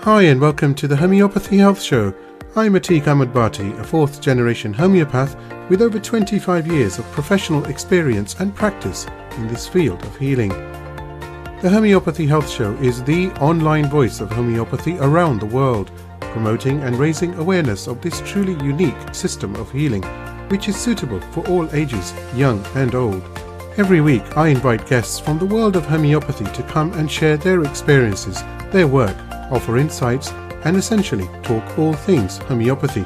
Hi and welcome to the Homeopathy Health Show. I'm XIII, a fourth generation homeopath with over 25 years of professional experience and practice in this field of healing. The Homeopathy Health Show is the online voice of homeopathy around the world, promoting and raising awareness of this truly unique system of healing, which is suitable for all ages, young and old. Every week I invite guests from the world of homeopathy to come and share their experiences, their work, offer insights, and essentially talk all things homeopathy.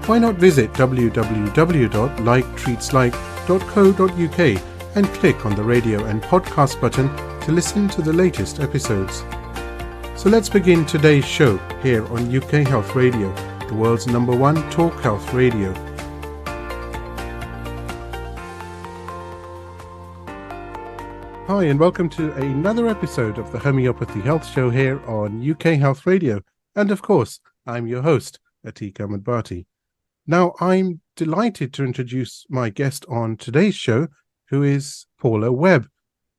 Why not visit www.liketreatslike.co.uk and click on the radio and podcast button to listen to the latest episodes. So let's begin today's show here on UK Health Radio, the world's #1 talk health radio. Hi and welcome to another episode of the Homeopathy Health Show here on UK Health Radio. And of course, I'm your host, XIII. Now, I'm delighted to introduce my guest on today's show, who is Paula Webb.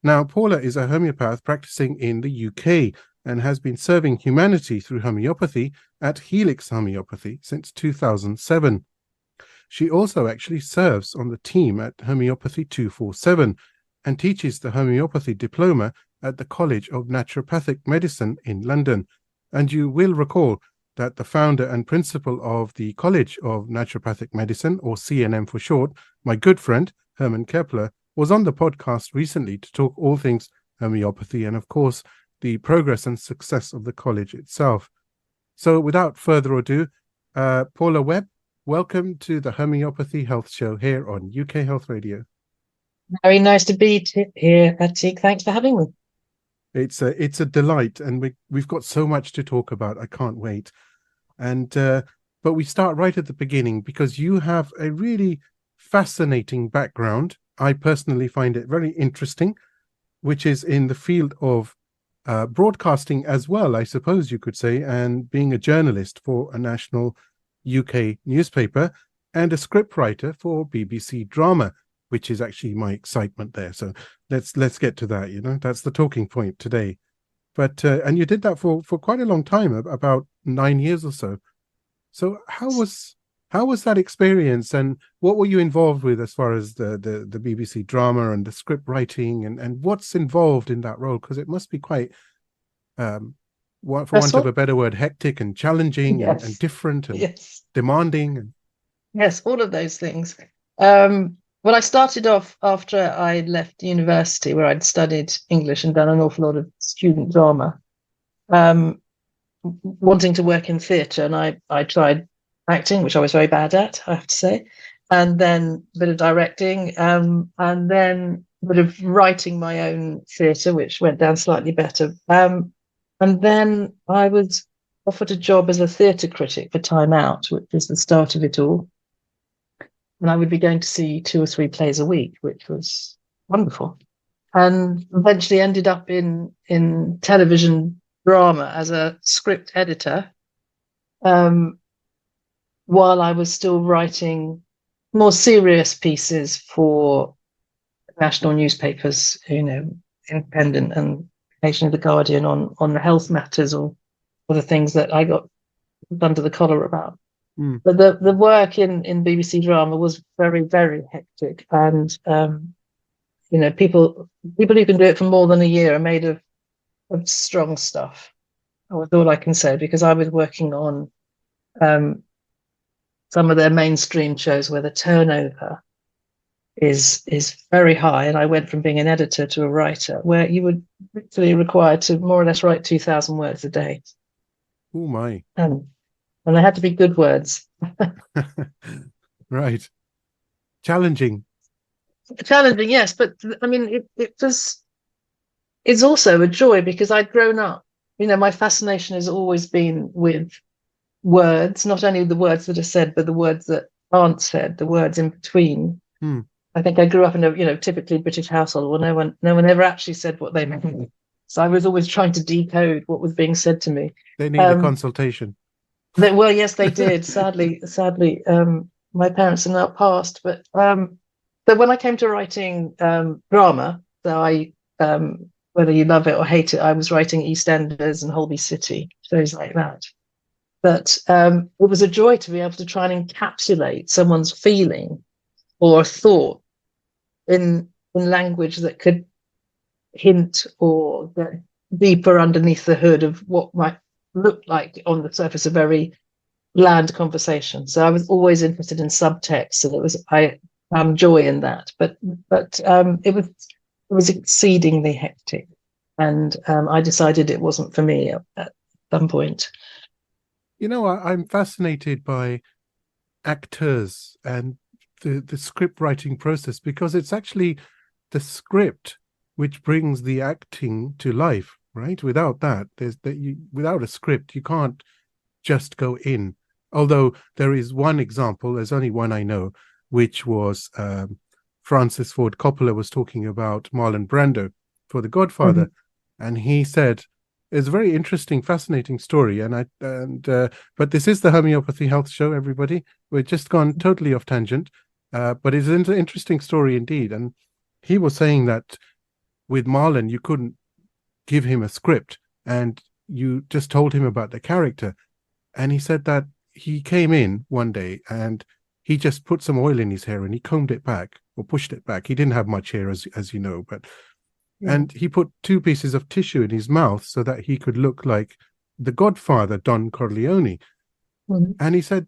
Now, Paula is a homeopath practicing in the UK and has been serving humanity through homeopathy at Helix Homeopathy since 2007. She also actually serves on the team at Homeopathy 247 and teaches the Homeopathy Diploma at the College of Naturopathic Medicine in London. And you will recall that the founder and principal of the College of Naturopathic Medicine, or CNM for short, my good friend Herman Kepler, was on the podcast recently to talk all things homeopathy and, of course, the progress and success of the college itself. So without further ado, Paula Webb, welcome to the Homeopathy Health Show here on UK Health Radio. Very nice to be here, Atik. Thanks for having me. It's a delight, and we've got so much to talk about. I can't wait. And but we start right at the beginning because you have a really fascinating background. I personally find it very interesting, which is in the field of broadcasting as well, I suppose you could say, and being a journalist for a national UK newspaper and a scriptwriter for BBC Drama, which is actually my excitement there. So let's get to that. That's the talking point today. But and you did that for quite a long time, about 9 years or so. So how was that experience, and what were you involved with as far as the BBC Drama and the script writing, and what's involved in that role? Because it must be quite, for want of a better word, hectic and challenging. Yes. and different and yes. demanding. Yes, all of those things. Well, I started off after I left university, where I'd studied English and done an awful lot of student drama, wanting to work in theatre. And I tried acting, which I was very bad at, I have to say, and then a bit of directing, and then a bit of writing my own theatre, which went down slightly better. And then I was offered a job as a theatre critic for Time Out, which was the start of it all. And I would be going to see 2 or 3 plays a week, which was wonderful. And eventually ended up in television drama as a script editor, while I was still writing more serious pieces for national newspapers, Independent and occasionally The Guardian on the health matters or the things that I got under the collar about. But the work in BBC Drama was very, very hectic, and people who can do it for more than a year are made of strong stuff. That's all I can say, because I was working on some of their mainstream shows where the turnover is very high, and I went from being an editor to a writer, where you were literally required to more or less write 2,000 words a day. Oh my! And they had to be good words. Right. Challenging, yes. But I mean, it's also a joy, because I'd grown up, my fascination has always been with words, not only the words that are said, but the words that aren't said, the words in between. I think I grew up in a, typically British household where no one ever actually said what they meant. So I was always trying to decode what was being said to me. They need a consultation. Well, yes, they did. Sadly, my parents are now passed. But when I came to writing drama, so I whether you love it or hate it. I was writing EastEnders and Holby City, shows like that. But it was a joy to be able to try and encapsulate someone's feeling or thought in language that could hint or get deeper underneath the hood of what might look like on the surface a very bland conversation. So I was always interested in subtext, so I found joy in that. But it was exceedingly hectic, and I decided it wasn't for me at some point. You know, I'm fascinated by actors and the script writing process, because it's actually the script which brings the acting to life, right? Without that, without a script, you can't just go in. Although there is one example, there's only one I know, which was Francis Ford Coppola was talking about Marlon Brando for The Godfather, and he said, it's a very interesting, fascinating story. But this is the Homeopathy Health Show, everybody. We've just gone totally off tangent, but it's an interesting story indeed. And he was saying that with Marlon, you couldn't give him a script, and you just told him about the character. And he said that he came in one day and he just put some oil in his hair and he combed it back or pushed it back. He didn't have much hair, as you know, but and he put 2 pieces of tissue in his mouth so that he could look like the Godfather, Don Corleone. And he said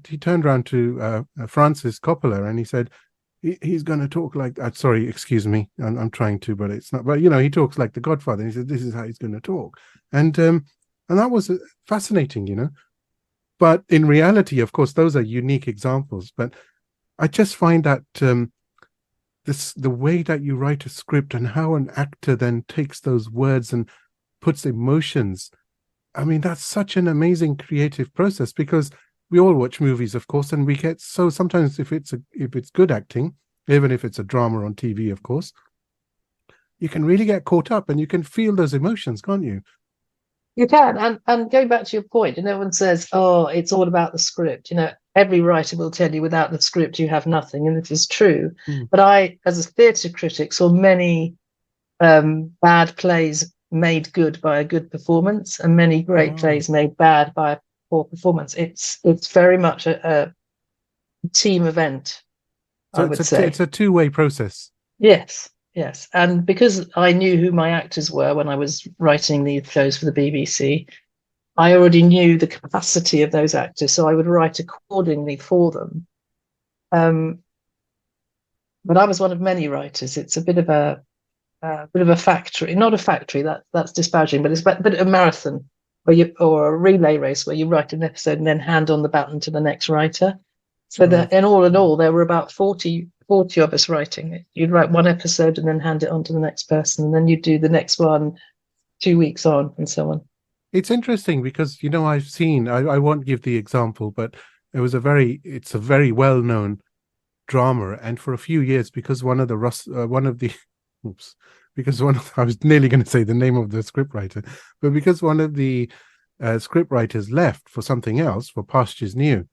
he turned around to Francis Coppola and he said, he's going to talk like that. Sorry, excuse me. I'm trying to, but it's not. But he talks like the Godfather. And he said, this is how he's going to talk. And that was fascinating, But in reality, of course, those are unique examples. But I just find that the way that you write a script and how an actor then takes those words and puts emotions, I mean, that's such an amazing creative process, because we all watch movies, of course, and we get so sometimes if it's good acting, even if it's a drama on TV, of course, you can really get caught up and you can feel those emotions, can't you? You can, and going back to your point, and everyone says, "Oh, it's all about the script." Every writer will tell you, without the script, you have nothing, and it is true. But I, as a theatre critic, saw many bad plays made good by a good performance, and many great plays made bad by a poor performance. It's very much a team event. So I would say it's a two-way process. Yes, and because I knew who my actors were when I was writing these shows for the BBC, I already knew the capacity of those actors, so I would write accordingly for them. But I was one of many writers. It's a bit of a factory, not a factory. That's disparaging, but it's a bit of a marathon, or a relay race where you write an episode and then hand on the baton to the next writer. So that in all, there were about 40 of us writing it. You'd write one episode and then hand it on to the next person, and then you'd do the next one 2 weeks on, and so on. It's interesting because I've seen. I won't give the example, but it's a very well-known drama, and for a few years, because I was nearly going to say the name of the scriptwriter, but because one of the scriptwriters left for something else, for Pastures New,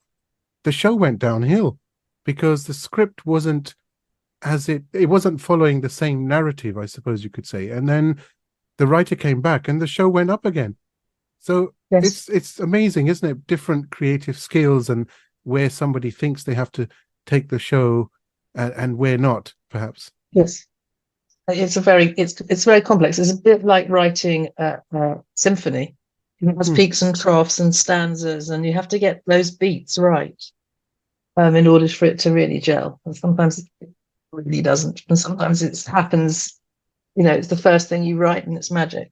the show went downhill because the script wasn't it wasn't following the same narrative, I suppose you could say. And then the writer came back and the show went up again. So yes. It's amazing, isn't it? Different creative skills and where somebody thinks they have to take the show and where not, perhaps. Yes. It's very complex. It's a bit like writing a symphony. It has peaks and troughs and stanzas, and you have to get those beats right in order for it to really gel. And sometimes it really doesn't, and sometimes it happens. It's the first thing you write, and it's magic.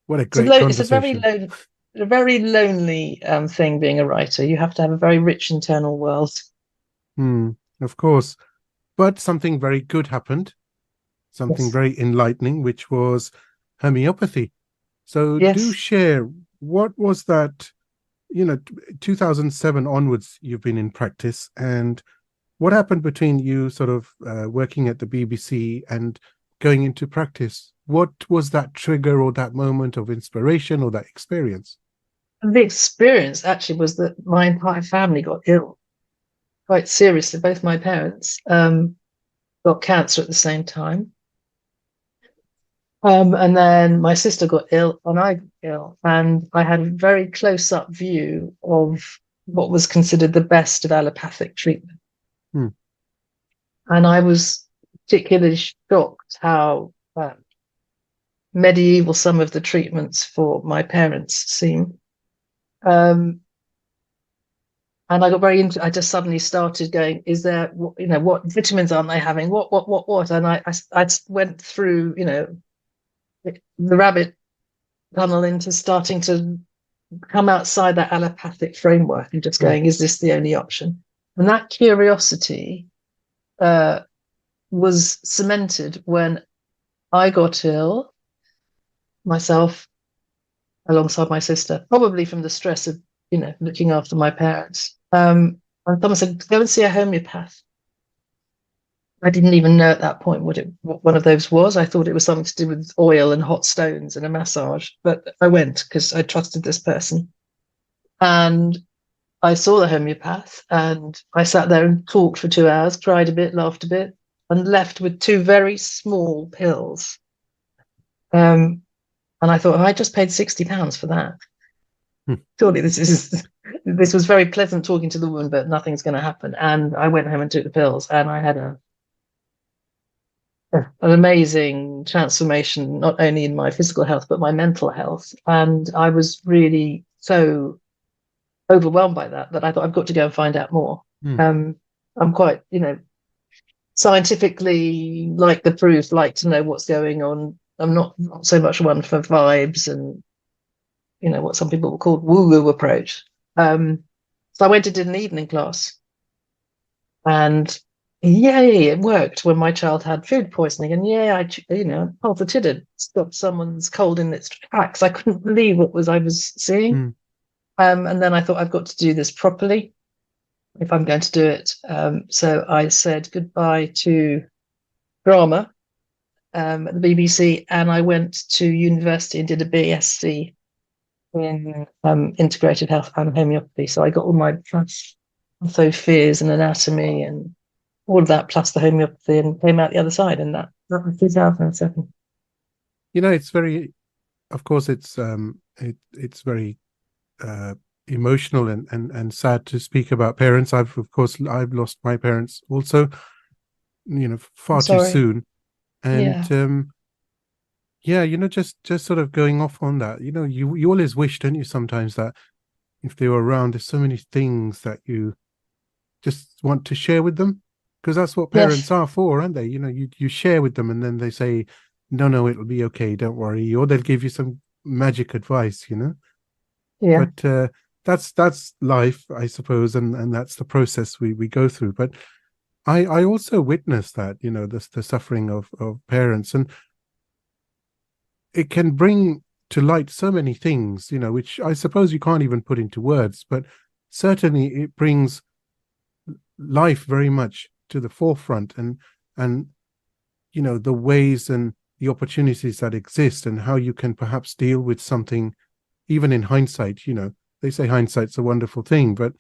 What a great conversation! It's a very lonely thing being a writer. You have to have a very rich internal world. Of course, but something very good happened. Something very enlightening, which was homeopathy. So do share, what was that, 2007 onwards, you've been in practice, and what happened between you sort of working at the BBC and going into practice? What was that trigger or that moment of inspiration or that experience? The experience actually was that my entire family got ill quite seriously. Both my parents got cancer at the same time. And then my sister got ill and I got ill, and I had a very close-up view of what was considered the best of allopathic treatment. Hmm. And I was particularly shocked how medieval some of the treatments for my parents seemed. And I got very into. I just suddenly started going, "Is there, what vitamins aren't they having? What?" And I went through, the rabbit tunnel into starting to come outside that allopathic framework and just going, "Is this the only option?" And that curiosity was cemented when I got ill myself, alongside my sister, probably from the stress of, looking after my parents. And someone said, "Go and see a homeopath." I didn't even know at that point what one of those was. I thought it was something to do with oil and hot stones and a massage. But I went because I trusted this person. And I saw the homeopath, and I sat there and talked for 2 hours, cried a bit, laughed a bit, and left with 2 very small pills. And I thought, I just paid £60 for that. Surely this was very pleasant talking to the woman, but nothing's going to happen. And I went home and took the pills, and I had an amazing transformation, not only in my physical health, but my mental health. And I was really so overwhelmed by that I thought, I've got to go and find out more. I'm quite, scientifically like the proof, like to know what's going on. I'm not so much one for vibes and, what some people call woo-woo approach. So I went and did an evening class, and yay, it worked when my child had food poisoning. And I posited stopped someone's cold in its tracks. I couldn't believe what I was seeing. And then I thought, I've got to do this properly if I'm going to do it. So I said goodbye to drama at the BBC, and I went to university and did a BSc in integrated health and homeopathy. So I got all my fears and anatomy and all of that, plus the homeopathy, and came out the other side. And that was 2007. It's very, of course, it's very emotional and sad to speak about parents. I've lost my parents also, far too soon. And just sort of going off on that, you always wish, don't you, sometimes, that if they were around, there's so many things that you just want to share with them, because that's what parents are for, aren't they? You share with them, and then they say, no, it'll be okay, don't worry, or they'll give you some magic advice, but that's life, I suppose, and that's the process we go through. But I also witnessed that, the suffering of parents, and it can bring to light so many things, which I suppose you can't even put into words, but certainly it brings life very much to the forefront, and the ways and the opportunities that exist, and how you can perhaps deal with something, even in hindsight. They say hindsight's a wonderful thing, but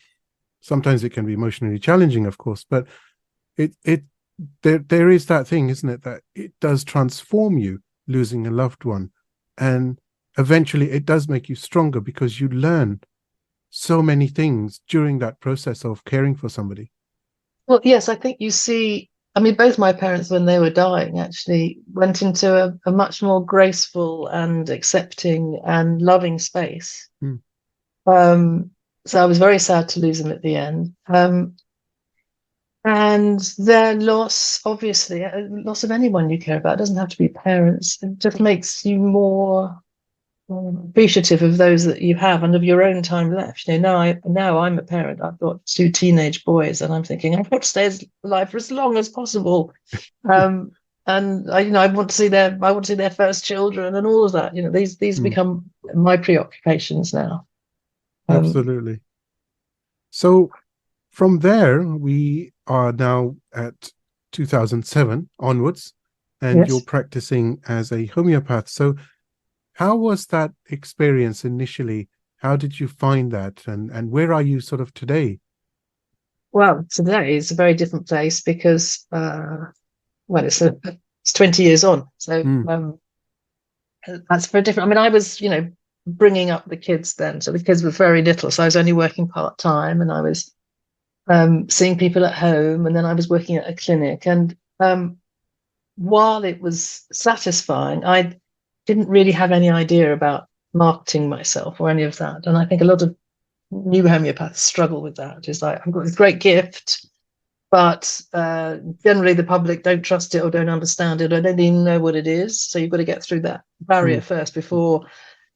sometimes it can be emotionally challenging, of course. But there is that thing, isn't it, that it does transform you, losing a loved one, and eventually it does make you stronger, because you learn so many things during that process of caring for somebody. Well, yes, I think you see, both my parents, when they were dying, actually went into a much more graceful and accepting and loving space. So I was very sad to lose them at the end. And their loss, obviously, loss of anyone you care about, doesn't have to be parents. It just makes you more appreciative of those that you have and of your own time left. Now I'm a parent. I've got 2 teenage boys, and I'm thinking I've got to stay alive for as long as possible. And I want to see their first children and all of that. These become my preoccupations now. Absolutely. So from there, we are now at 2007 onwards, and you're practicing as a homeopath. So how was that experience initially? How did you find that? And where are you sort of today? Well, today is a very different place, because, it's 20 years on. So that's very different. I mean, I was, bringing up the kids then, so the kids were very little, so I was only working part-time, and I was seeing people at home, and then I was working at a clinic. And while it was satisfying, I didn't really have any idea about marketing myself or any of that. And I think a lot of new homeopaths struggle with that. It's like, I've got this great gift, but generally the public don't trust it or don't understand it or don't even know what it is. So you've got to get through that barrier first before,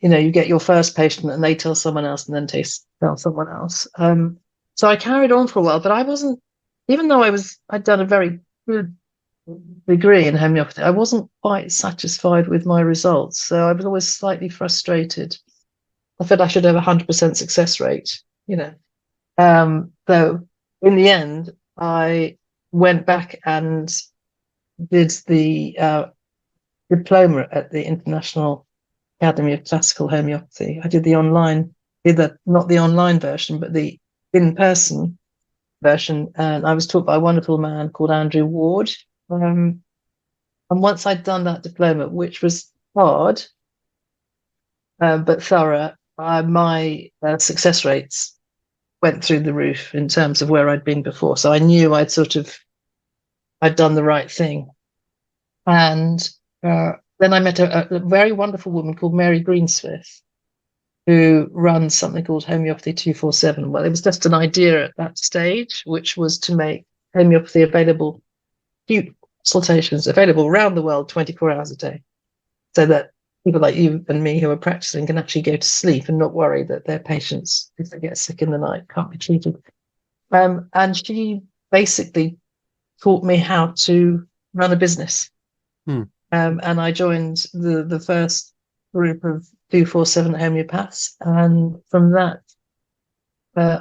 you get your first patient and they tell someone else and then tell someone else. So I carried on for a while, but I wasn't, even though I'd done a very good degree in homeopathy, I wasn't quite satisfied with my results. So I was always slightly frustrated. I felt I should have a 100% success rate, So in the end, I went back and did the diploma at the International Academy of Classical Homeopathy. I did the online, not the online version, but the in-person version. And I was taught by a wonderful man called Andrew Ward. And once I'd done that diploma, which was hard, but thorough, my success rates went through the roof in terms of where I'd been before. So I knew I'd done the right thing. And then I met a very wonderful woman called Mary Greensmith, who runs something called Homeopathy 247. Well, it was just an idea at that stage, which was to make homeopathy available, consultations available around the world 24 hours a day, so that people like you and me who are practicing can actually go to sleep and not worry that their patients, if they get sick in the night, can't be treated. And she basically taught me how to run a business. And I joined the first group of 247 homeopaths. And from that,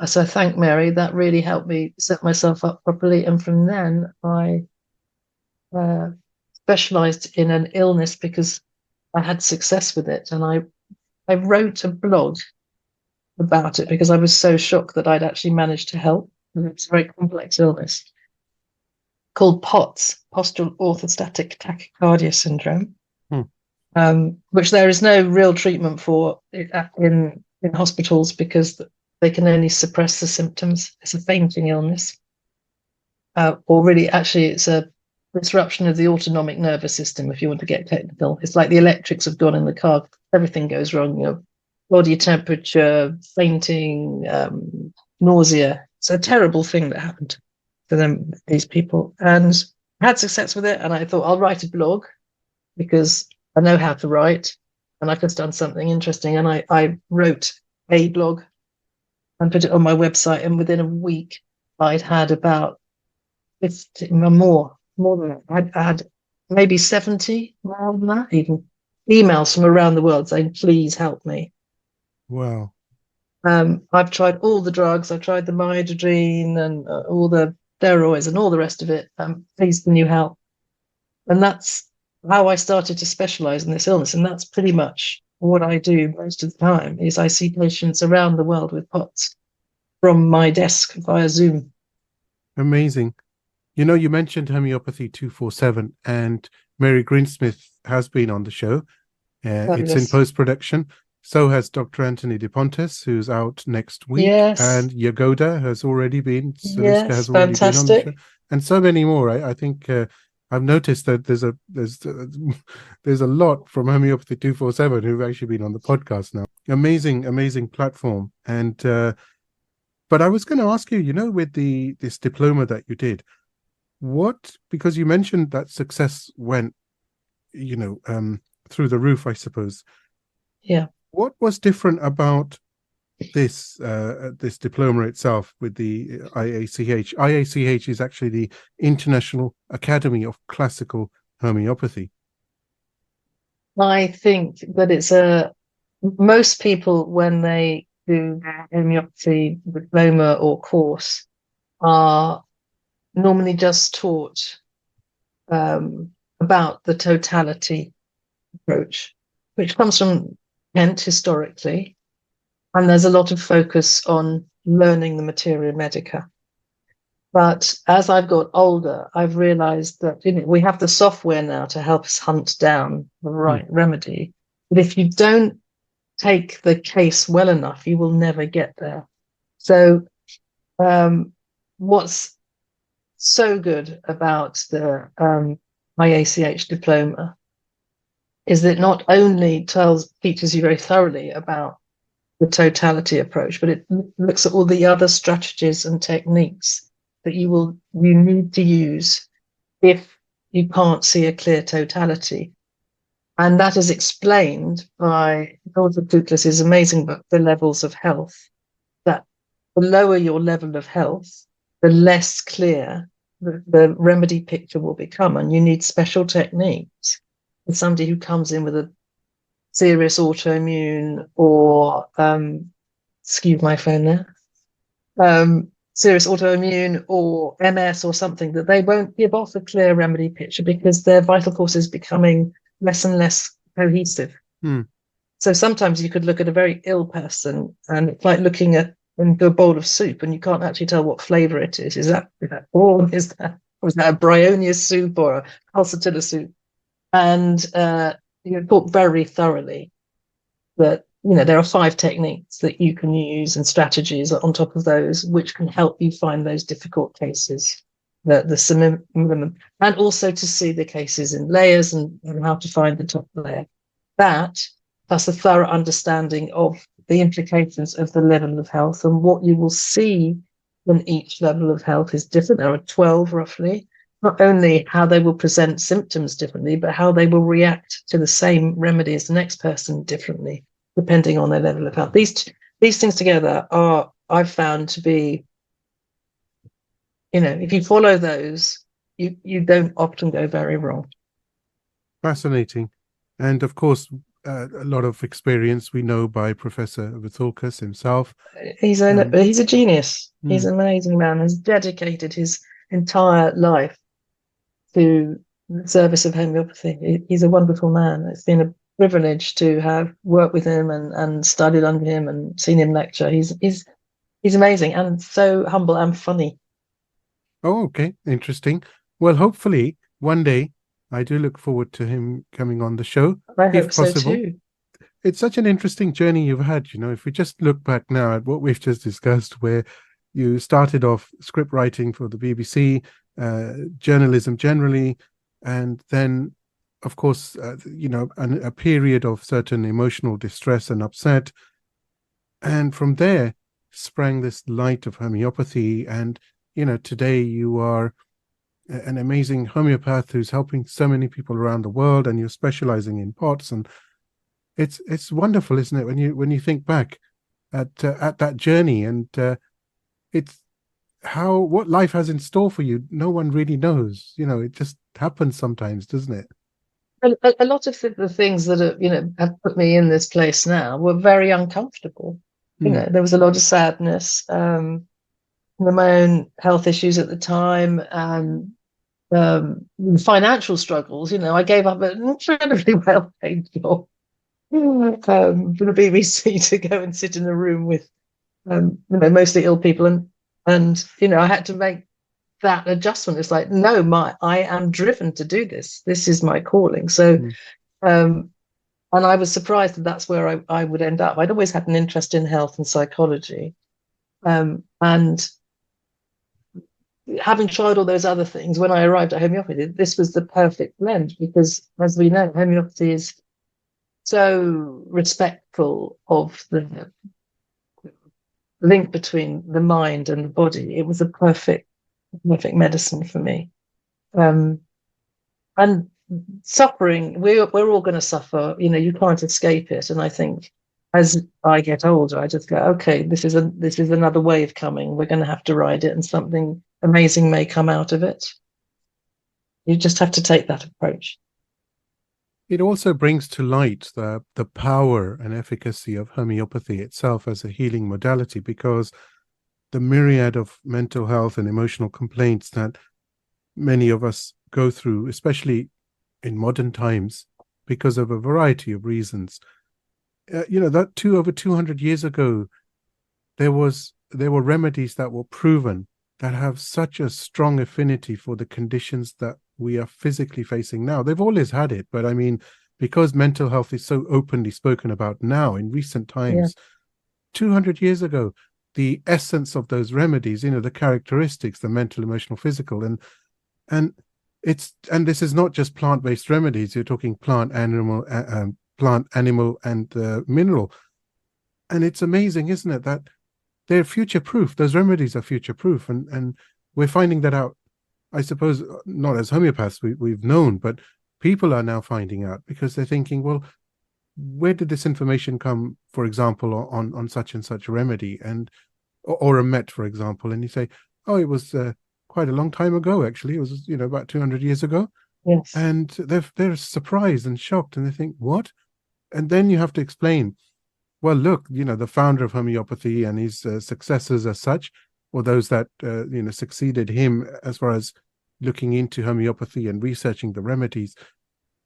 so I thank Mary, that really helped me set myself up properly. And from then, I specialized in an illness because I had success with it. And I wrote a blog about it because I was so shocked that I'd actually managed to help. It's a very complex illness called POTS, postural orthostatic tachycardia syndrome, which there is no real treatment for in hospitals because they can only suppress the symptoms. It's a fainting illness. Or really, actually, it's a disruption of the autonomic nervous system, if you want to get technical. It's like the electrics have gone in the car. Everything goes wrong, body temperature, fainting, nausea. It's a terrible thing that happened to them, these people. And I had success with it. And I thought, I'll write a blog because I know how to write and I've just done something interesting. And I wrote a blog and put it on my website. And within a week, I'd had about 50, more than that. I had maybe 70, more than that, even emails from around the world saying, please help me. Wow. I've tried all the drugs. I've tried the myodrine and all the steroids and all the rest of it. Please, can you help? And that's how I started to specialize in this illness. And that's pretty much what I do most of the time is I see patients around the world with POTS from my desk via Zoom. Amazing. You mentioned Homeopathy 247 and Mary Greensmith has been on the show. It's in post-production. So has Dr. Anthony DePontes, who's out next week. Yes. And Yagoda has already been. Saliska yes, has already fantastic. been on the show. And so many more. I think I've noticed that there's a lot from Homeopathy 247 who've actually been on the podcast now. Amazing platform. And but I was going to ask you, with this diploma that you did, because you mentioned that success went, through the roof, I suppose. Yeah. What was different about this diploma itself with the IACH? IACH is actually the International Academy of Classical Homeopathy. I think that most people, when they do homeopathy diploma or course, are normally just taught about the totality approach, which comes from Kent historically, and there's a lot of focus on learning the Materia Medica. But as I've got older, I've realized that we have the software now to help us hunt down the right remedy. But if you don't take the case well enough, you will never get there. So what's so good about the IACH diploma is that it not only teaches you very thoroughly about the totality approach, but it looks at all the other strategies and techniques that you need to use if you can't see a clear totality. And that is explained by Vithoulkas' amazing book, The Levels of Health, that the lower your level of health, the less clear the remedy picture will become. And you need special techniques with somebody who comes in with a serious autoimmune or, excuse my phone there, serious autoimmune or MS or something, that they won't give off a clear remedy picture because their vital force is becoming less and less cohesive. So sometimes you could look at a very ill person and it's like looking into a bowl of soup and you can't actually tell what flavor it is. Is that corn? Is that a bryonia soup or a pulsatilla soup? And you talk very thoroughly that there are 5 techniques that you can use and strategies on top of those which can help you find those difficult cases, the minimum, and also to see the cases in layers and how to find the top layer. That's a thorough understanding of the implications of the level of health, and what you will see when each level of health is different. There are 12 roughly. Not only how they will present symptoms differently, but how they will react to the same remedy as the next person differently, depending on their level of health. These things together I've found to be, if you follow those, you don't often go very wrong. Fascinating. And of course, a lot of experience we know by Professor Vithoulkas himself. He's a genius. He's an amazing man. Has dedicated his entire life to the service of homeopathy. He's a wonderful man. It's been a privilege to have worked with him and studied under him and seen him lecture. He's amazing and so humble and funny. Oh, okay. Interesting. Well, hopefully one day I do look forward to him coming on the show. I hope so too. It's such an interesting journey you've had. If we just look back now at what we've just discussed, where you started off script writing for the BBC, journalism generally, and then, of course, a period of certain emotional distress and upset. And from there sprang this light of homeopathy. And, today you are an amazing homeopath who's helping so many people around the world, and you're specializing in POTS. And it's wonderful, isn't it, when you think back at that journey, and it's what life has in store for you. No one really knows. It just happens sometimes, doesn't it? A lot of the things that have put me in this place now were very uncomfortable. There was a lot of sadness, my own health issues at the time, and financial struggles. I gave up an incredibly well-paid job for the BBC to go and sit in a room with mostly ill people, and I had to make that adjustment. It's like, no, I am driven to do this. This is my calling. So, and I was surprised that's where I would end up. I'd always had an interest in health and psychology, and having tried all those other things, when I arrived at homeopathy, this was the perfect blend, because, as we know, homeopathy is so respectful of the link between the mind and the body. It was a perfect medicine for me. And suffering, we're all going to suffer. You can't escape it. And I think as I get older, I just go, okay, this is another wave coming. We're going to have to ride it, and something amazing may come out of it. You just have to take that approach. It also brings to light the power and efficacy of homeopathy itself as a healing modality, because the myriad of mental health and emotional complaints that many of us go through, especially in modern times, because of a variety of reasons. That over 200 years ago, there were remedies that were proven that have such a strong affinity for the conditions that we are physically facing now. They've always had it, but I mean, because mental health is so openly spoken about now in recent times, 200 years ago, the essence of those remedies, the characteristics, the mental, emotional, physical, and this is not just plant-based remedies. You're talking plant, animal, and mineral, and it's amazing, isn't it, that they're future-proof. Those remedies are future-proof, and we're finding that out. I suppose not as homeopaths we've known, but people are now finding out because they're thinking, well, where did this information come, for example, on such and such a remedy, or a met, for example, and you say, oh, it was quite a long time ago, actually. It was, about 200 years ago. Yes. And they're surprised and shocked, and they think, what? And then you have to explain, well, look, the founder of homeopathy and his successors as such, or those that, succeeded him as far as looking into homeopathy and researching the remedies,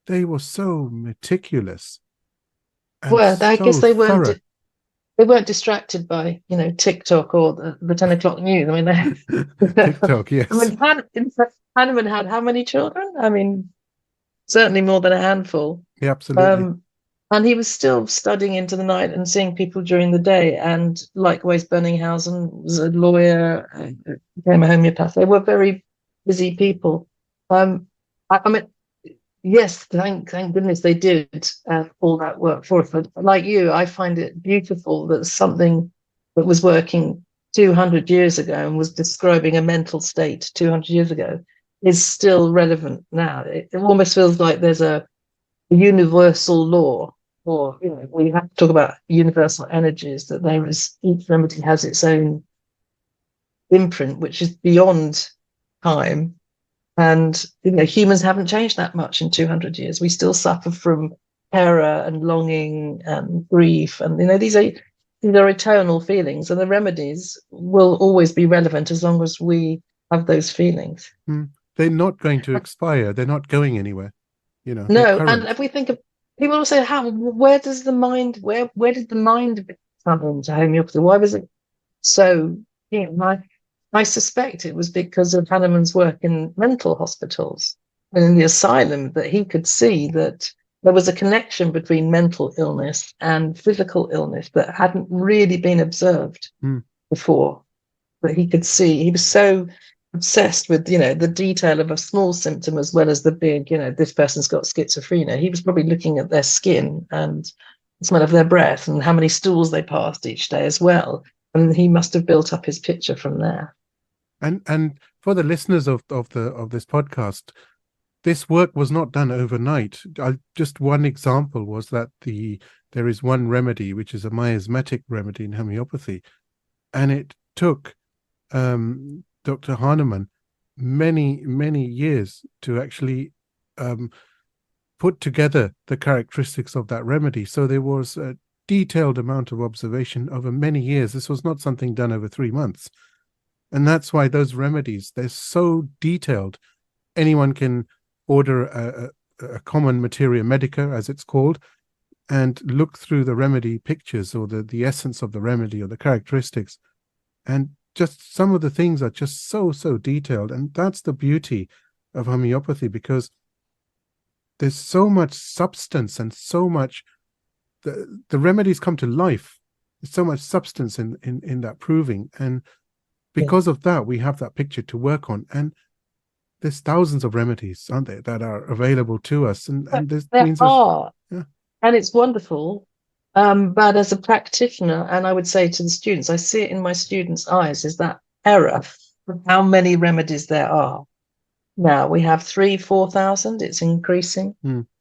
they were so meticulous. Well, I guess they weren't. Thorough. They weren't distracted by, TikTok or the 10 o'clock news. I mean, TikTok, yes. I mean, Hahnemann had how many children? I mean, certainly more than a handful. Yeah, absolutely. And he was still studying into the night and seeing people during the day. And likewise, Berningshausen was a lawyer, became a homeopath. They were very busy people. I mean, yes, thank goodness they did all that work for us. But like you, I find it beautiful that something that was working 200 years ago and was describing a mental state 200 years ago is still relevant now. It almost feels like there's a universal law, or we have to talk about universal energies, that there is, each remedy has its own imprint, which is beyond time. And humans haven't changed that much in 200 years. We still suffer from terror and longing and grief, and these are eternal feelings, and the remedies will always be relevant as long as we have those feelings. They're not going to expire. They're not going anywhere. No, and if we think of, people will say, where did the mind come into homeopathy? Why was it so? I suspect it was because of Hahnemann's work in mental hospitals and in the asylum, that he could see that there was a connection between mental illness and physical illness that hadn't really been observed before. But he could see, he was so obsessed with, the detail of a small symptom as well as the big, this person's got schizophrenia. He was probably looking at their skin and the smell of their breath and how many stools they passed each day as well. And he must have built up his picture from there. And for the listeners of this podcast, this work was not done overnight. Just one example was that there is one remedy which is a miasmatic remedy in homeopathy, and it took Dr. Hahnemann many years to actually put together the characteristics of that remedy. So there was a detailed amount of observation over many years. This was not something done over 3 months. And that's why those remedies, they're so detailed. Anyone can order a common Materia Medica, as it's called, and look through the remedy pictures or the essence of the remedy or the characteristics. And just some of the things are just so detailed. And that's the beauty of homeopathy, because there's so much substance and so much, the remedies come to life. There's so much substance in that proving. And because of that, we have that picture to work on. And there's thousands of remedies, aren't there, that are available to us. And there are. Yeah. And it's wonderful. But as a practitioner, and I would say to the students, I see it in my students' eyes, is that error of how many remedies there are. Now we have 3,000-4,000. It's increasing.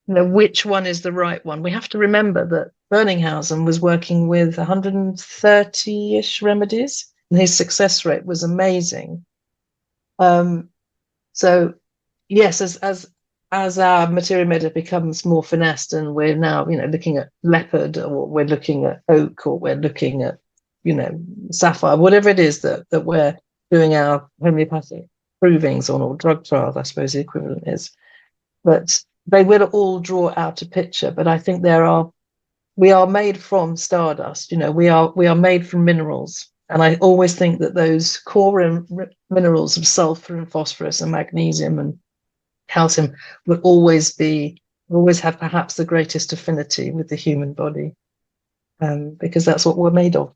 Which one is the right one? We have to remember that Berningshausen was working with 130-ish remedies, and his success rate was amazing. So yes, as our Materia Medica becomes more finessed, and we're now, looking at leopard, or we're looking at oak, or we're looking at, sapphire, whatever it is that we're doing our homeopathic provings on, or drug trials, I suppose the equivalent is. But they will all draw out a picture. But I think we are made from stardust. We are made from minerals. And I always think that those core minerals of sulfur and phosphorus and magnesium and calcium will always be always have perhaps the greatest affinity with the human body, because that's what we're made of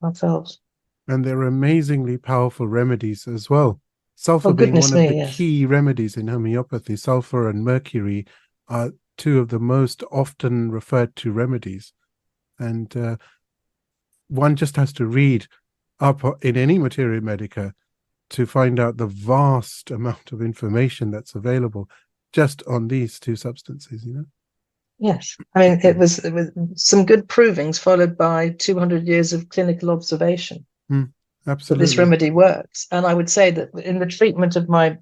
ourselves. And they're amazingly powerful remedies as well. Sulfur Oh, being goodness one of me, the yes. key remedies in homeopathy. Sulfur and mercury are two of the most often referred to remedies. And one just has to read up in any Materia Medica to find out the vast amount of information that's available just on these two substances, you know? Yes. I mean, it was some good provings followed by 200 years of clinical observation that Absolutely. this remedy works. And I would say that in the treatment of my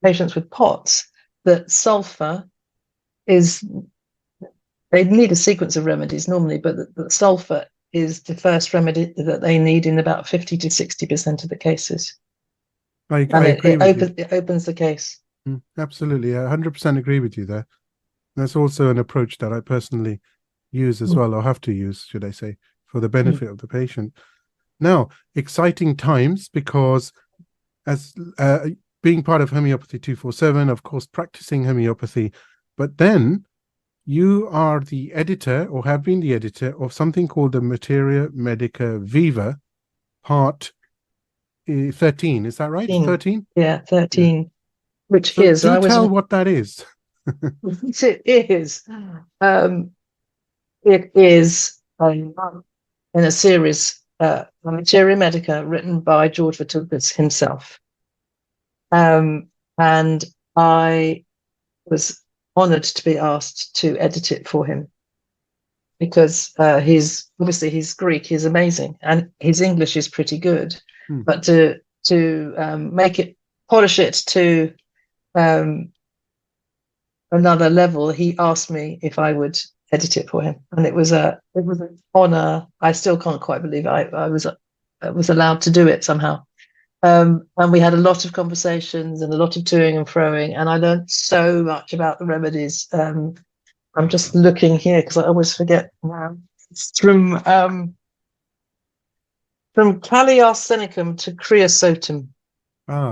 patients with POTS, that sulfur is, they need a sequence of remedies normally, but the sulfur is the first remedy that they need in about 50 to 60% of the cases. I And agree with you. it opens the case. Absolutely. I 100% agree with you there. That's also an approach that I personally use as well, or have to use, should I say, for the benefit of the patient. Now, exciting times, because as being part of Homeopathy 247, of course, practicing homeopathy, but then you are the editor, or have been the editor, of something called the Materia Medica Viva, part 13. Is that right? 13? Yeah, 13. Yeah. Which so is, do tell what that is. It is. It is in a series, Materia Medica, written by George Vithoulkas himself. And I was honoured to be asked to edit it for him, because he's Greek, he's amazing, and his English is pretty good. But to make it, polish it to another level, he asked me if I would edit it for him, and it was an honor. I still can't quite believe I was allowed to do it somehow. And we had a lot of conversations and a lot of toing and froing, and I learned so much about the remedies. I'm just looking here because I always forget now. It's from Calliarsenicum to Creosotum.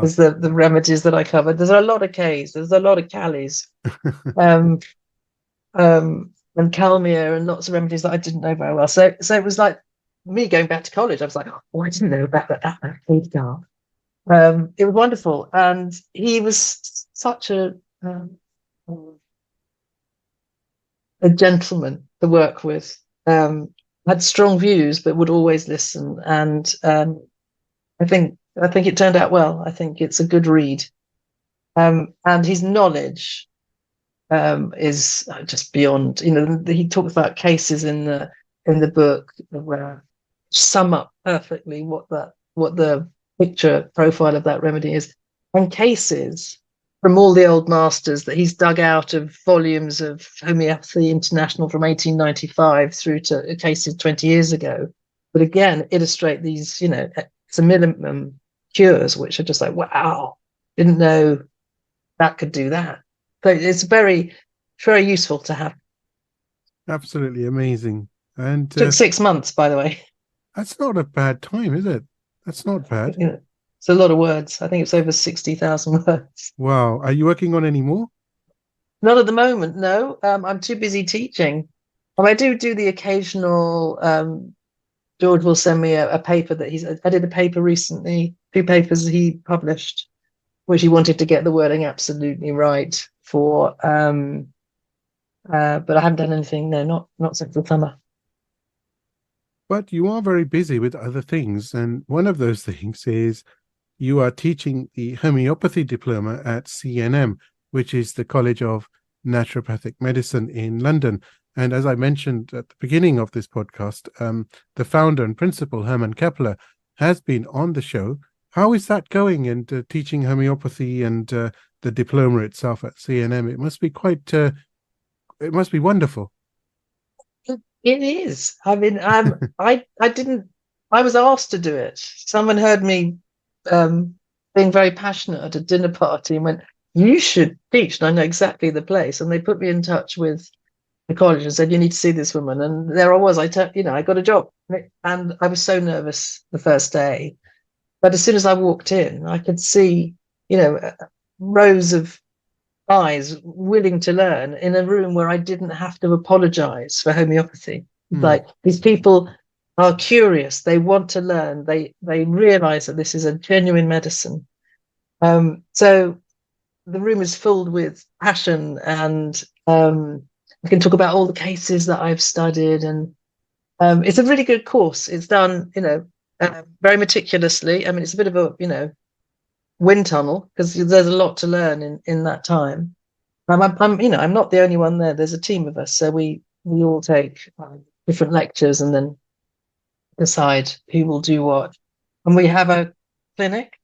Is the remedies that I covered. There's a lot of K's, there's a lot of Callies, and Calmia, and lots of remedies that I didn't know very well. So it was like me going back to college. I was like, oh, I didn't know about that card. It was wonderful, and he was such a gentleman to work with. Had strong views, but would always listen, and I think it turned out well. I think it's a good read, and his knowledge is just beyond. You know, he talks about cases in the book where sum up perfectly what the picture profile of that remedy is, and cases from all the old masters that he's dug out of volumes of Homeopathy International from 1895 through to cases 20 years ago. But again, illustrate these, you know, minimum cures, which are just like, wow, didn't know that could do that. So it's very, very useful to have. Absolutely amazing. And took 6 months, by the way. That's not a bad time, is it? That's not bad. You know, it's a lot of words. I think it's over 60,000 words. Wow. Are you working on any more? Not at the moment, no. I'm too busy teaching. I do the occasional. George will send me a paper that I did a paper recently, 2 papers he published, which he wanted to get the wording absolutely right for. But I haven't done anything, no, not since the summer. But you are very busy with other things, and one of those things is you are teaching the Homeopathy Diploma at CNM, which is the College of Naturopathic Medicine in London. And as I mentioned at the beginning of this podcast, the founder and principal, Hermann Kepler, has been on the show. How is that going, and teaching homeopathy and the diploma itself at CNM? It must be it must be wonderful. It is. I mean, I was asked to do it. Someone heard me being very passionate at a dinner party and went, you should teach. And I know exactly the place. And they put me in touch with the college and said, you need to see this woman. And there I was. I got a job. And I was so nervous the first day. But as soon as I walked in, I could see, rows of eyes willing to learn in a room where I didn't have to apologize for homeopathy. Like, these people are curious, they want to learn, they realize that this is a genuine medicine. So the room is filled with passion, and I can talk about all the cases that I've studied, and it's a really good course. It's done, very meticulously. I mean, it's a bit of a, wind tunnel, because there's a lot to learn in that time. I'm not the only one there. There's a team of us, so we all take different lectures and then decide who will do what. And we have a clinic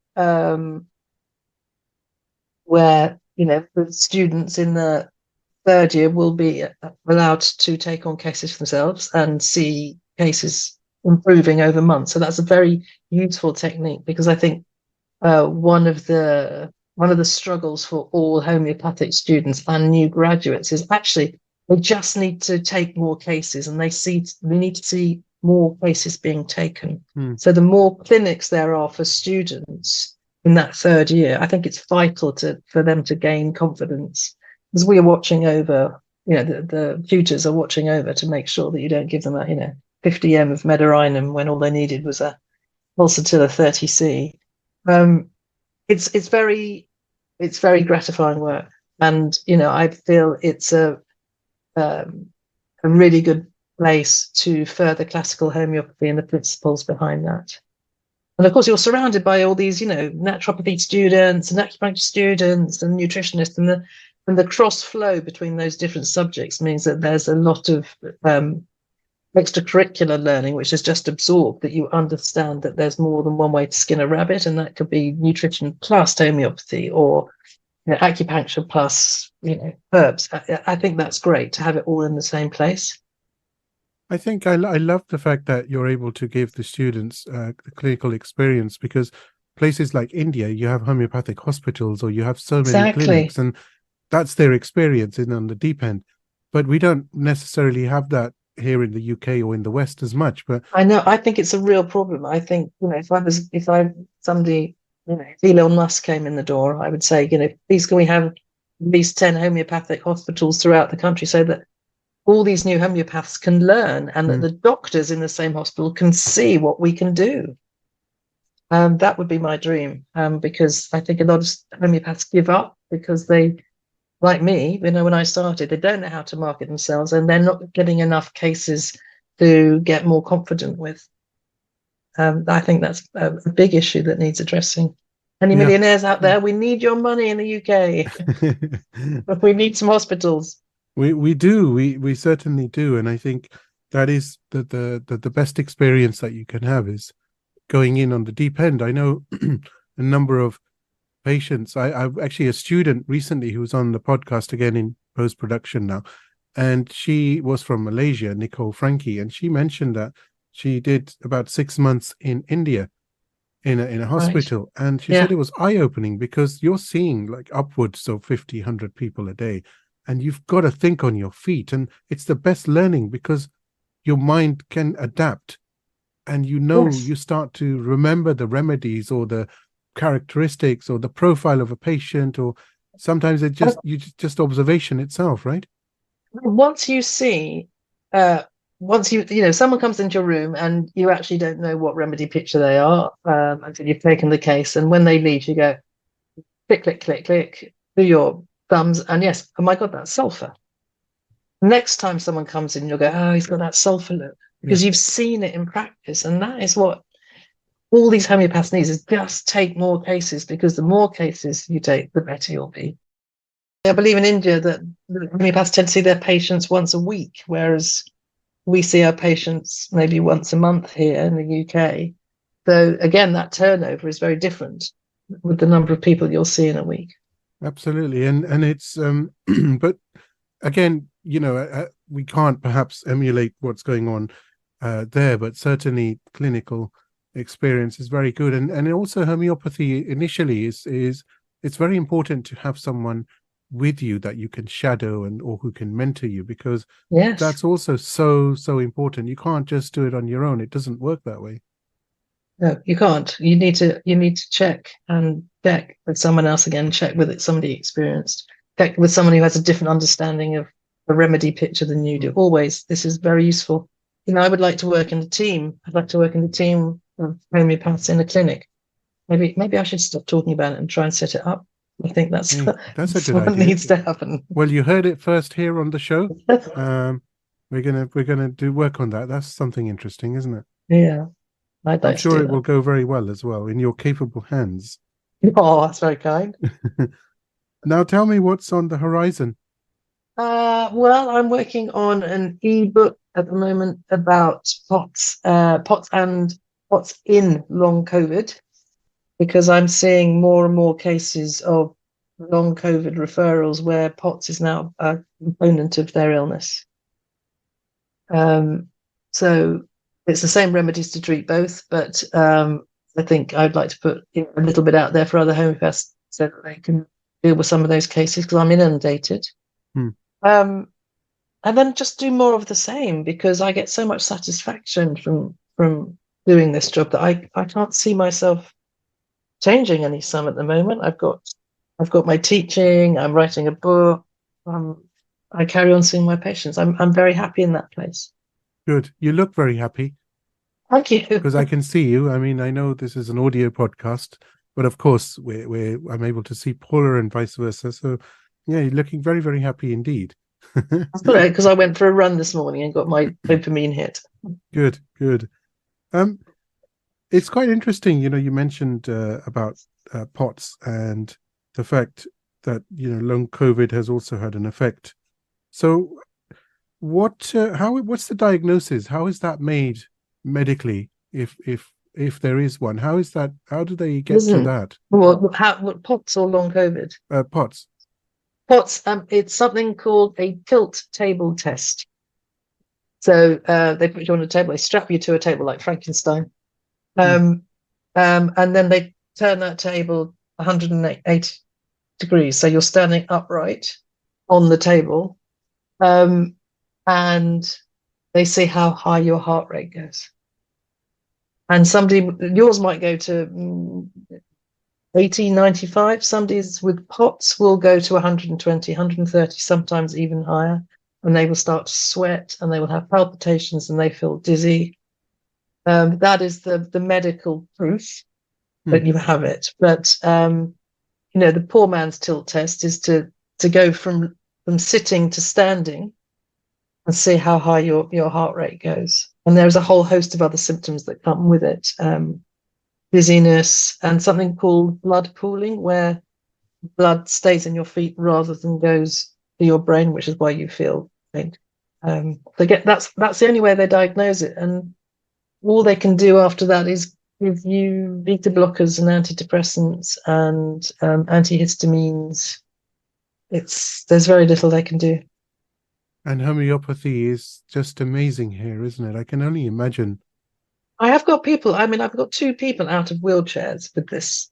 where the students in the third year will be allowed to take on cases for themselves and see cases improving over months. So that's a very useful technique, because I think one of the struggles for all homeopathic students and new graduates is actually they just need to take more cases, and they need to see more cases being taken. So the more clinics there are for students in that third year, I think it's vital for them to gain confidence, because we are watching over, the tutors are watching over to make sure that you don't give them a 50 m of Mederinum when all they needed was a pulsatilla 30C. It's very gratifying work, and I feel it's a really good place to further classical homeopathy and the principles behind that. And of course, you're surrounded by all these, naturopathy students and acupuncture students and nutritionists, and the cross flow between those different subjects means that there's a lot of extracurricular learning, which is just absorbed, that you understand that there's more than one way to skin a rabbit, and that could be nutrition plus homeopathy, or acupuncture plus herbs. I think that's great to have it all in the same place. I think I love the fact that you're able to give the students a clinical experience, because places like India, you have homeopathic hospitals, or you have so many clinics, and that's their experience in on the deep end. But we don't necessarily have that here in the UK or in the West as much. But I know, I think it's a real problem. I think, if Elon Musk came in the door, I would say, please can we have at least 10 homeopathic hospitals throughout the country, so that all these new homeopaths can learn, and that the doctors in the same hospital can see what we can do. That would be my dream, because I think a lot of homeopaths give up because they, like me, when I started, they don't know how to market themselves, and they're not getting enough cases to get more confident with. I think that's a big issue that needs addressing. Any millionaires out there, we need your money in the UK. But we need some hospitals. We do. We certainly do. And I think that is the best experience that you can have, is going in on the deep end. I know a number of patients. I've actually a student recently who was on the podcast again in post-production now, and she was from Malaysia, Nicole Frankie, and she mentioned that she did about 6 months in India in a hospital, right. And she said it was eye-opening, because you're seeing like upwards of 50, 100 people a day, and you've got to think on your feet, and it's the best learning, because your mind can adapt, and you start to remember the remedies or the characteristics or the profile of a patient, or sometimes it's just observation itself, right? Once you see someone comes into your room and you actually don't know what remedy picture they are until you've taken the case, and when they leave you go click click click click through your thumbs, and yes, oh my god, that's sulfur. Next time someone comes in, you'll go, oh, he's got that sulfur look, because you've seen it in practice. And that is what all these homeopaths need, is just take more cases, because the more cases you take, the better you'll be. I believe in India that the homeopaths tend to see their patients once a week, whereas we see our patients maybe once a month here in the UK. So again, that turnover is very different with the number of people you'll see in a week. Absolutely. And it's but again, we can't perhaps emulate what's going on there, but certainly clinical experience is very good. And also homeopathy initially is it's very important to have someone with you that you can shadow or who can mentor you, because that's also so important. You can't just do it on your own. It doesn't work that way. No, you can't. You need to check with someone else again, check with somebody experienced. check with someone who has a different understanding of a remedy picture than you do. Always, this is very useful. I would like to work in a team. I'd like to work in a team of homeopaths in a clinic. Maybe I should stop talking about it and try and set it up. I think that's a good what idea. Needs to happen. Well, you heard it first here on the show. We're gonna do work on that. That's something interesting, isn't it? Yeah, I'm sure it will go very well as well in your capable hands. Oh, that's very kind. Now, tell me what's on the horizon. Well, I'm working on an ebook at the moment about POTS in long COVID, because I'm seeing more and more cases of long COVID referrals where POTS is now a component of their illness. So it's the same remedies to treat both, but I think I'd like to put a little bit out there for other homeopaths so that they can deal with some of those cases, because I'm inundated. And then just do more of the same, because I get so much satisfaction from doing this job that I can't see myself changing any sum at the moment. I've got my teaching, I'm writing a book, I carry on seeing my patients. I'm very happy in that place. Good. You look very happy. Thank you. Because I can see you. I mean, I know this is an audio podcast, but of course I'm able to see Paula and vice versa. So yeah, you're looking very, very happy indeed. That's great, because I went for a run this morning and got my dopamine hit. Good. It's quite interesting, you mentioned about POTS and the fact that long COVID has also had an effect. So what's the diagnosis? How is that made medically, if there is one? How do they get to that? What POTS or long COVID? POTS. POTS, it's something called a tilt table test. So they put you on a table, they strap you to a table like Frankenstein, and then they turn that table 180 degrees, so you're standing upright on the table, and they see how high your heart rate goes. And yours might go to 80, 95. Somebody's with POTS will go to 120, 130, sometimes even higher. And they will start to sweat, and they will have palpitations, and they feel dizzy. That is the medical proof that you have it. But, the poor man's tilt test is to go from sitting to standing and see how high your heart rate goes. And there's a whole host of other symptoms that come with it. Dizziness, and something called blood pooling, where blood stays in your feet rather than goes to your brain, which is why you feel faint. That's the only way they diagnose it, and all they can do after that is give you beta blockers and antidepressants and antihistamines. There's very little they can do. And homeopathy is just amazing here, isn't it? I can only imagine. I have got people. I mean, I've got 2 people out of wheelchairs with this.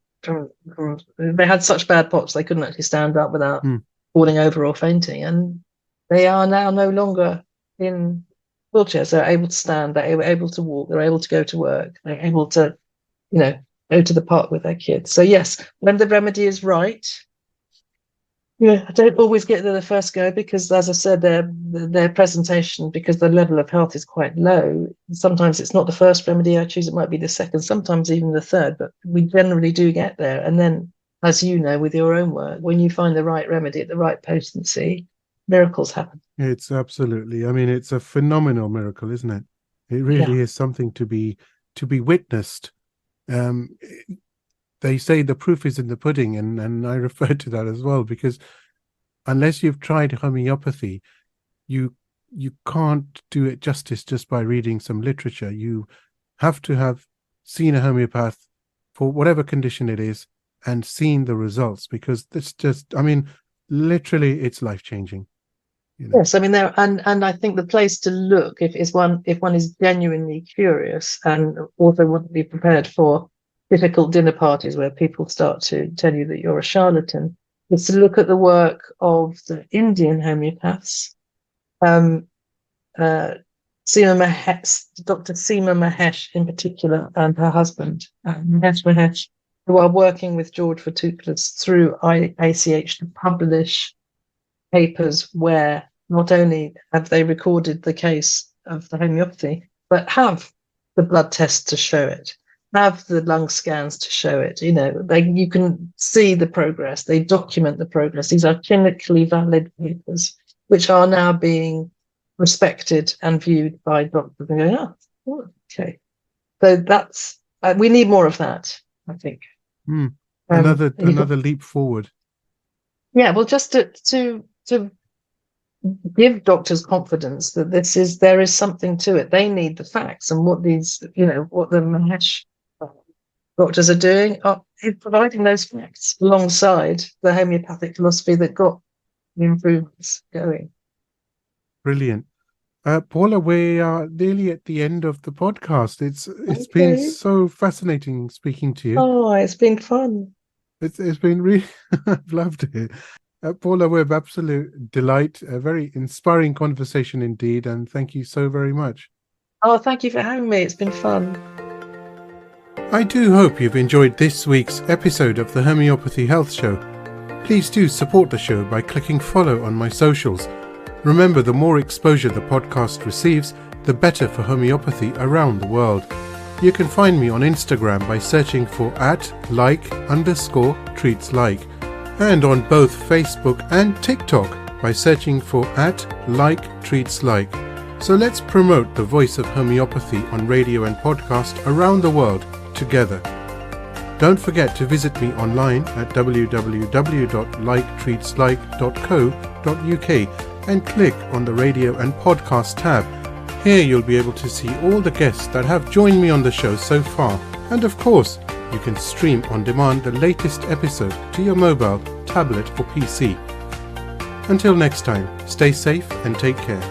They had such bad POTS they couldn't actually stand up without falling over or fainting, and they are now no longer in wheelchairs. They're able to stand. They're able to walk. They're able to go to work. They're able to, go to the park with their kids. So yes, when the remedy is right. I don't always get there the first go, because, as I said, their presentation, because the level of health is quite low. Sometimes it's not the first remedy I choose; it might be the second, sometimes even the third. But we generally do get there. And then, as you know, with your own work, when you find the right remedy at the right potency, miracles happen. It's absolutely. I mean, it's a phenomenal miracle, isn't it? It really is something to be witnessed. They say the proof is in the pudding, and I refer to that as well, because unless you've tried homeopathy, you can't do it justice just by reading some literature. You have to have seen a homeopath for whatever condition it is and seen the results, because it's just, I mean, literally, it's life-changing. Yes, I mean, and I think the place to look, if one is genuinely curious and also want to be prepared for difficult dinner parties where people start to tell you that you're a charlatan, is to look at the work of the Indian homeopaths, Dr. Seema Mahesh in particular, and her husband, Mahesh, who are working with George Vithoulkas through ACH to publish papers where not only have they recorded the case of the homeopathy, but have the blood tests to show it, have the lung scans to show it. You can see the progress. They document the progress. These are clinically valid papers, which are now being respected and viewed by doctors. And going, okay. So that's we need more of that, I think. Another leap forward. Yeah, well, just to give doctors confidence that there is something to it. They need the facts, and what the Mahesh doctors are doing is providing those facts alongside the homeopathic philosophy that got the improvements going. Brilliant. Paula, we are nearly at the end of the podcast. It's been so fascinating speaking to you. Oh, it's been fun. It's been really, I've loved it. Paula Webb, absolute delight. A very inspiring conversation indeed, and thank you so very much. Oh, thank you for having me. It's been fun. I do hope you've enjoyed this week's episode of the Homeopathy Health Show. Please do support the show by clicking follow on my socials. Remember, the more exposure the podcast receives, the better for homeopathy around the world. You can find me on Instagram by searching for @like_treatslike, and on both Facebook and TikTok by searching for @like_treatslike. So let's promote the voice of homeopathy on radio and podcast around the world together. Don't forget to visit me online at www.liketreatslike.co.uk and click on the radio and podcast tab. Here you'll be able to see all the guests that have joined me on the show so far, and of course you can stream on demand the latest episode to your mobile, tablet or PC. Until next time, stay safe and take care.